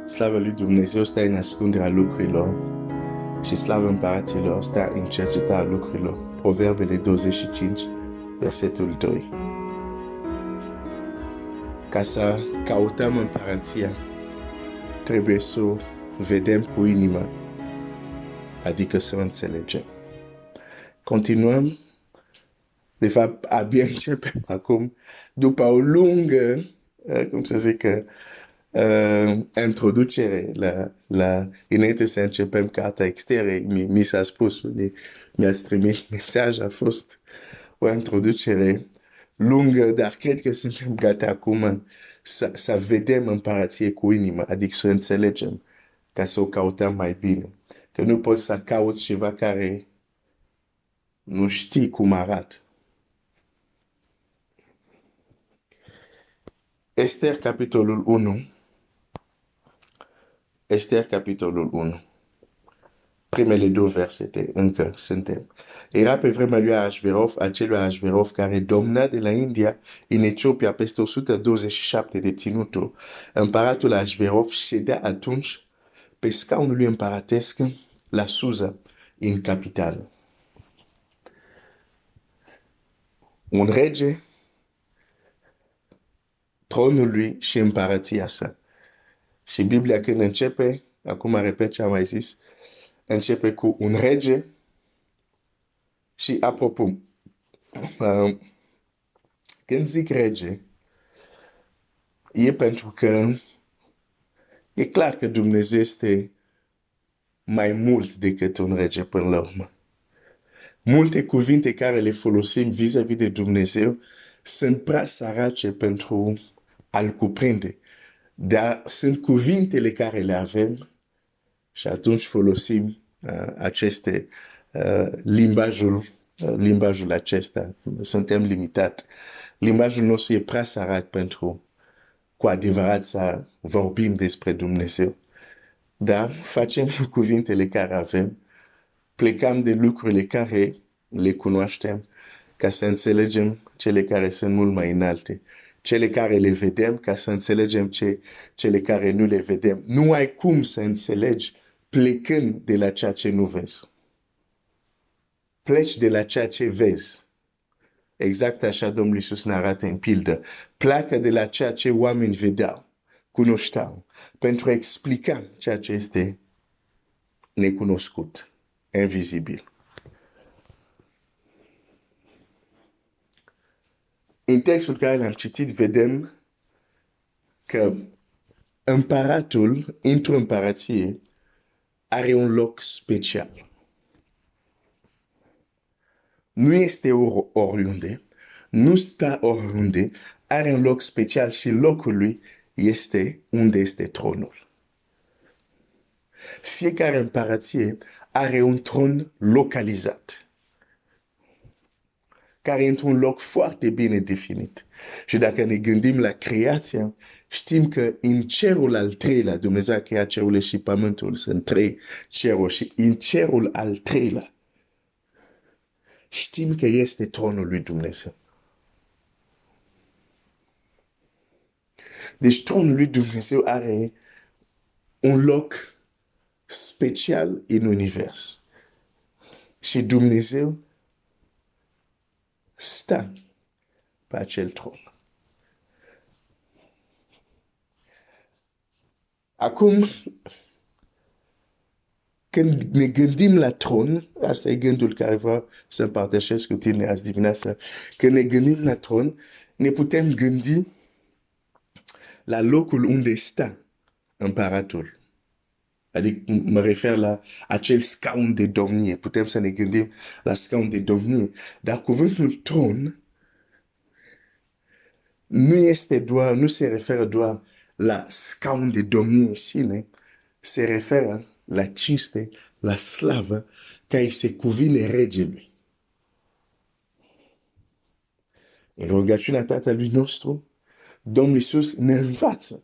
Slavă lui Dumnezeu stă în ascunderea lucrurilor și slavă împăraților stă în cercetarea lucrurilor. Proverbele 25, versetul 2. Ca să căutăm împărația, trebuie să o vedem cu inima, adică să o înțelegem. Continuăm. De fapt, abia începem acum, după o lungă, cum să zic, introducere înainte să începem cartea exteră, mi s-a spus, mi-ați trimis mesaj, a fost o introducere lungă, dar cred că suntem gata acum să vedem împărație cu inima, adică să înțelegem, ca să o căutăm mai bine. Că nu poți să cauți ceva care nu știi cum arată. Ester, capitolul 1. Ester, capitolul 1. Primele două versete, încă suntem. Era pe vremea lui Ahasverov, acelui Ahasverov care domna de la India în Etiopia peste 127 de ținuturi. Împăratul Ahasverov ședea atunci pe scaunul lui împăratesc la Susa, în capitală. Un rege, tronul lui și împărația sa. Și Biblia când începe, acum repet ce am mai zis, începe cu un rege și apropo, când zic rege, e pentru că e clar că Dumnezeu este mai mult decât un rege până la urmă. Multe cuvinte care le folosim vis-a-vis de Dumnezeu sunt prea sărace pentru a-L cuprinde. Dar sunt cuvintele care le avem și atunci folosim aceste limbajul acesta. Suntem limitați. Limbajul nostru e prea sărac pentru cu adevărat să vorbim despre Dumnezeu. Dar facem cuvintele care avem, plecăm de lucrurile care le cunoaștem ca să înțelegem cele care sunt mult mai înalte. Cele care le vedem ca să înțelegem cele care nu le vedem. Nu ai cum să înțelegi plecând de la ceea ce nu vezi. Pleci de la ceea ce vezi. Exact așa Domnul Iisus ne arată în pildă. Pleacă de la ceea ce oameni vedeau, cunoșteau, pentru a explica ceea ce este necunoscut, invizibil. În textul care l-am citit, vedem că împăratul, într-o împărație, are un loc special. Nu este oriunde, nu stă oriunde, are un loc special și locul lui este unde este tronul. Fiecare împărație are un tron localizat, care e într-un loc foarte bine definit. Și dacă ne gândim la creație, știm că în cerul al treilea, Dumnezeu a creat cerul și pământul, sunt trei ceruri, și în cerul al treilea, știm că este tronul lui Dumnezeu. Deci tronul lui Dumnezeu are un loc special în univers. Și Dumnezeu stă pe acel tron. Acum, când ne gândim la tron, asta e gândul care vreau să împărtășesc cu tine azi dimineață, când ne gândim la tron, ne putem gândi la locul unde stă împăratul. Adică mă refer la acel scaun de domnie. Putem să ne gândim la scaun de domnie. Dar cuvântul tron nu se referă doar la scaun de domnie în sine, se referă la cinste, la slavă care se cuvine regelui. În rugăciunea Tatălui nostru, Domnul Iisus ne învață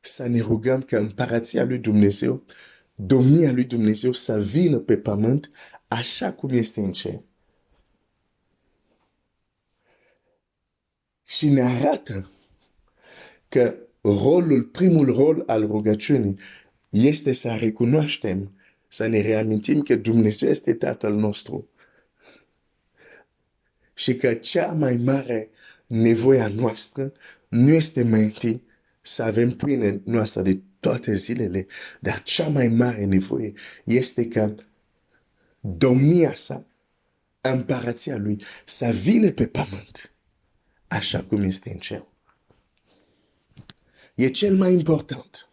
să ne rugăm ca împărația lui Dumnezeu, domnia lui Dumnezeu să vină pe pământ așa cum este în cer. Și ne arată că primul rol al rugăciunii este să recunoaștem, să ne reamintim că Dumnezeu este Tatăl nostru și că cea mai mare nevoia noastră nu este mai întâi să avem pâine noastră de toate zilele, dar cea mai mare nevoie este ca domnia sa, împărația lui, să vină pe pământ, așa cum este în cer. E cel mai important.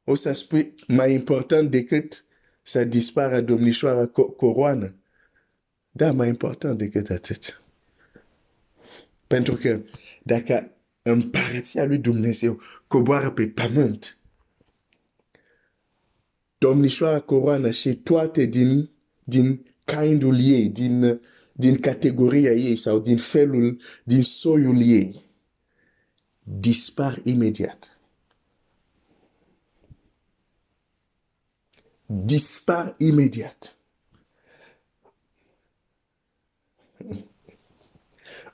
O să spui mai important decât să dispară domnișoara coroană. Da, mai important decât atât. Pentru că dacă împărația lui Dumnezeu coboară pe pământ, domnișoara coroană și toate din kindul ei, din categoria ei sau din felul, din soiul ei, dispar imediat. Dispar imediat.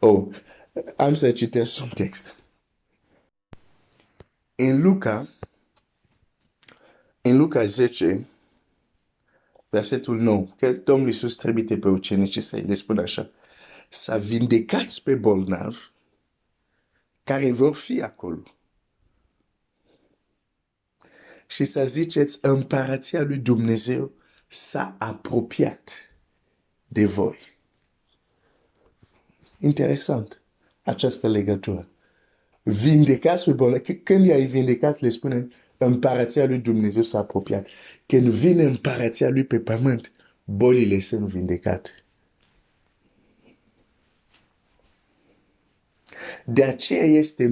Oh, am să citesc un text. În Luca 10, versetul 9, că Domnul Iisus trimite pe ucenici să le spună așa, să vindecați pe bolnavi care vor fi acolo. Și să ziceți, împărația lui Dumnezeu s-a apropiat de voi. Interesant, această legătură. Vindecați pe bolnavi. Când i-ai vindecat, le spune, împărația lui Dumnezeu s-a apropiat. Când vine împărația lui pe pământ, bolile sunt vindecate. De aceea este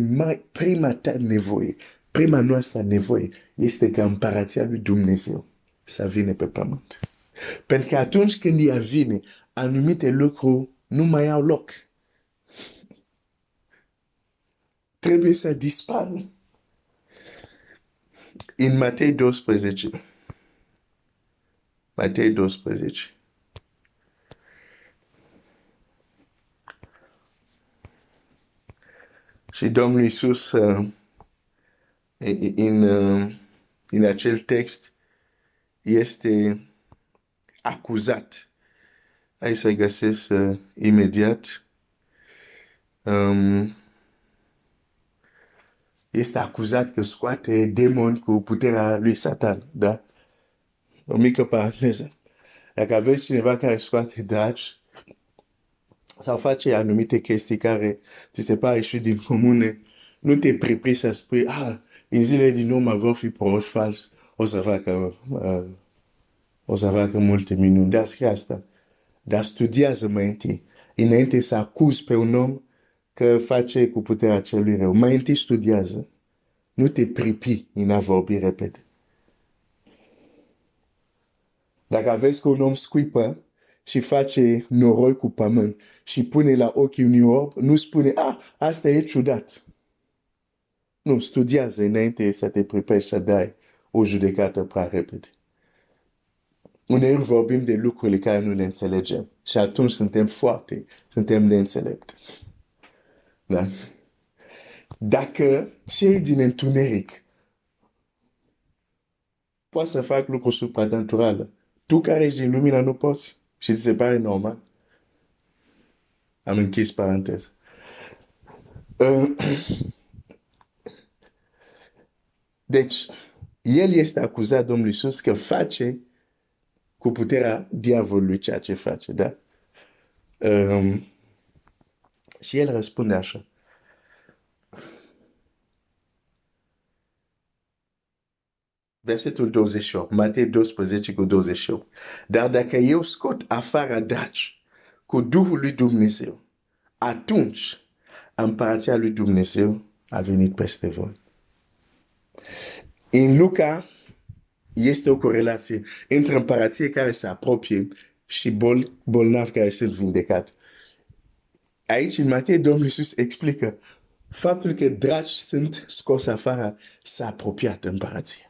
prima ta nevoie, prima noastră nevoie, este ca împărația lui Dumnezeu să vină pe pământ. Pentru că atunci când ea vine, anumite lucruri nu mai au loc. Trebuie să dispară. În Matei 12. Matei 12. Și Domnul Iisus, în acel text, este acuzat. Hai să găsesc imediat. Este acuzat că scoate demoni cu puterea lui Satan, da? O mică paranteză. Dacă aveți cineva care scoate dragi sau face anumite chestii care ți se pare și din comune, nu te pripri să spui, în zilele din urmă vor fi proști fals, o să facă multe minuni. Dar scrie asta. Dar studiază mai întâi. Înainte să acuzi pe un om că face cu puterea celui rău. Mai întâi studiază. Nu te pripi în a vorbi repede. Dacă aveți că un om scuipă și face noroi cu pământ și pune la ochii unui orb, nu spune, asta e ciudat. Nu, studiază înainte să te pripești să dai o judecată prea repede. Uneori vorbim de lucrurile care nu le înțelegem și atunci suntem neînțelepți. Da? Dacă cei din întuneric poate să fac lucruri supranaturale, tu care ești din lumină nu poți și ți se pare normal. Am închis paranteză. Deci, el este acuzat, Domnul Iisus, că face cu puterea diavolului ceea ce face, da? Și el răspunde așa. Versetul 28, Matei 12 cu 28. Dar dacă eu scot afară dragi cu Duhul lui Dumnezeu, atunci împărația lui Dumnezeu a venit peste voi. În Luca este o corelație între împărație care se apropie și bolnavi care sunt vindecați. Aici, în Matei, Domnul Iisus explică faptul că dragi sunt scos afară, s-a apropiat împărația.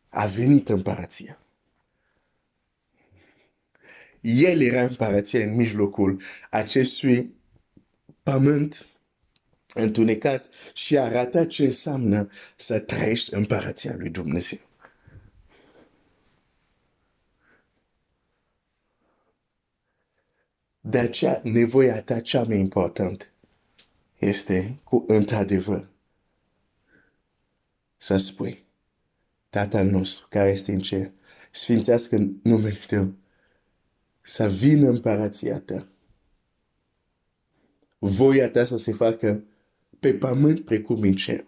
A venit împărația. El era împărația în mijlocul acestui pământ întunecat și arată ce înseamnă să trăiești împărăția lui Dumnezeu. De aceea, nevoia ta cea mai importantă este cu într-adevăr să spui: Tatăl nostru care este în cer, sfințească numele Tău, să vină împărăția Ta. Voia Ta să se facă pe pământ precum în cer.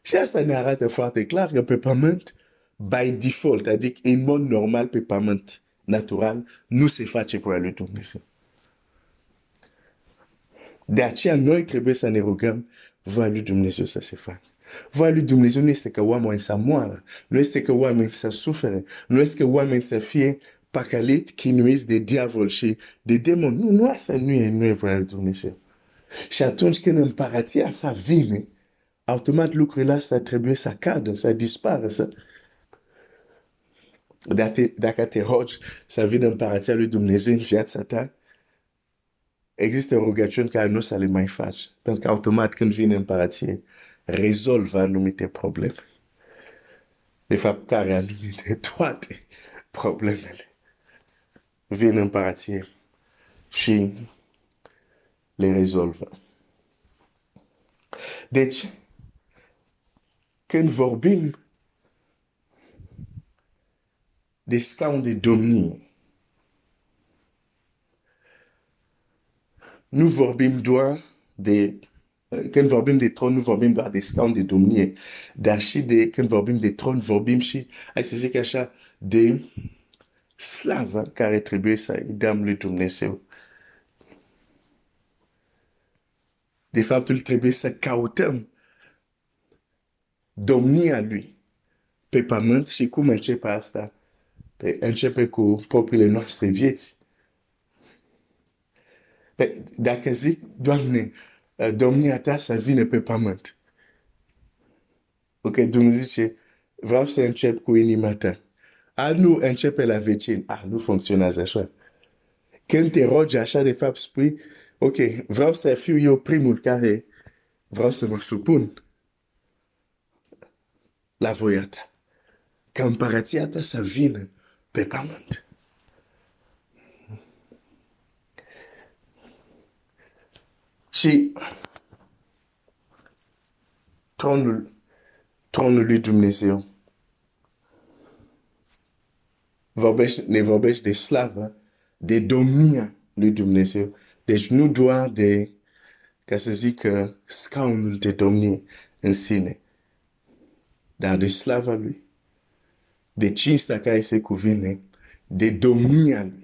Și asta ne arată foarte clar că pe pământ, by default, adică în mod normal pe pământ natural, nu se face voia lui Dumnezeu. De aceea noi trebuie să ne rugăm voia lui Dumnezeu să se facă. Voia lui Dumnezeu nu este că oamenii să moară, nu este că oamenii să sufere, nu este că oamenii să fie păcăliți, chinuiți de diavol și de demoni. Nu, asta nu e voia lui Dumnezeu. Și atunci când împărăția sa vine, automat lucrurile astea trebuie să cadă, să dispară, să... Dacă te rogi să vină împărăția lui Dumnezeu în viața ta, există rugăciuni care nu să le mai faci. Pentru că automat când vine împărăție, rezolvă anumite probleme. De fapt, care anumite toate problemele. Vine împărăție și le rezolvă. Deci, când vorbim de scaun de domnie, nu vorbim doar de... Când vorbim de tron, nu vorbim doar de scaun de domnie, dar și de, când vorbim de tron, vorbim și, hai să zic așa, de slavă care trebuie să îi dăm lui Dumnezeu. De faptul trebuie să căutăm domnia lui pe pământ și cum începe asta? Începe cu propriile noastre vieți. Dacă zic, Doamne, domnia ta să vină pe pământ. Ok, Dumnezeu zice, vreau să încep cu inima ta. Nu începe la vecin. Nu funcționează așa. Când te rogi așa, de fapt spui, ok, vreau să fiu eu primul care vreau să mă supun la voia ta. Ca împărăția ta să vină pe pământ. Și tronul lui Dumnezeu ne vorbește de slavă, de domnia lui Dumnezeu. Deci nu doar de, ca să zic, scaunul de domnie în sine, dar de slava lui, de cinstea care se cuvine, de domnia lui.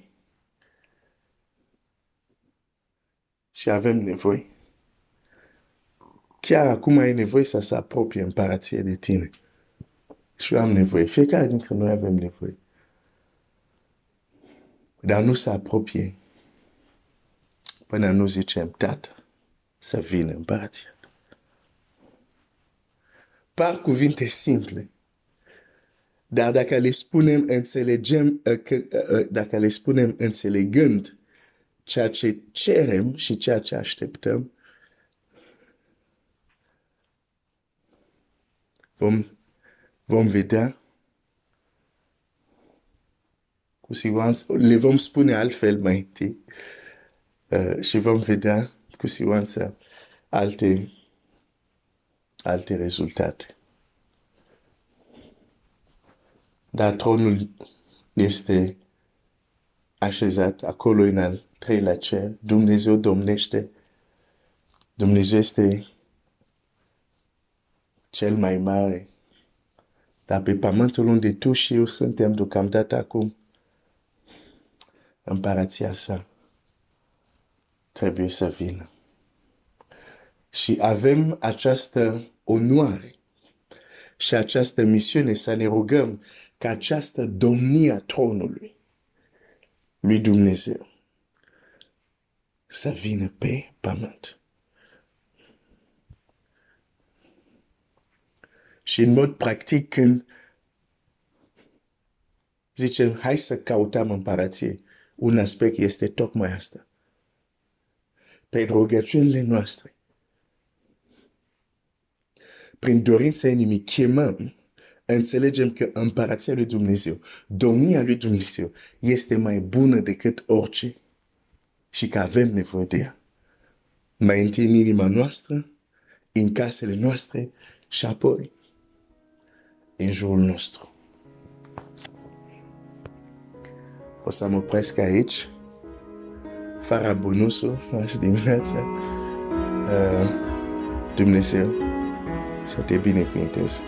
Și avem nevoie. Chiar acum ai nevoie să se apropie împărăție de tine. Și eu am nevoie. Fiecare dintre noi avem nevoie. Dar nu se apropie până nu zicem, Tată, să vină împărăția ta. Par cuvinte simple. Dar dacă le spunem, dacă le spunem înțelegând ceea ce cerem și ceea ce așteptăm, vom vedea cu siguranță, le vom spune altfel mai întâi și vom vedea cu siguranță alte rezultate. Dar tronul este așezat acolo în al treilea cer. Dumnezeu domnește. Dumnezeu este cel mai mare. Dar pe pământul unde tu și eu suntem deocamdată acum, împărăția sa trebuie să vină. Și avem această onoare și această misiune să ne rugăm ca această domnie a tronului lui Dumnezeu să vină pe pământ. Și în mod practic, când zicem, hai să căutăm împărăție, un aspect este tocmai asta. pe rugăciunile noastre, prin dorința inimii, chemăm, înțelegem că împărația lui Dumnezeu, domnia lui Dumnezeu, este mai bună decât orice și că avem nevoie de ea. Mai întâi în inima noastră, în casele noastre și apoi în jurul nostru. O să mă opresc aici. Fara bonusul azi dimineața. Dumnezeu să te binecuvânteze.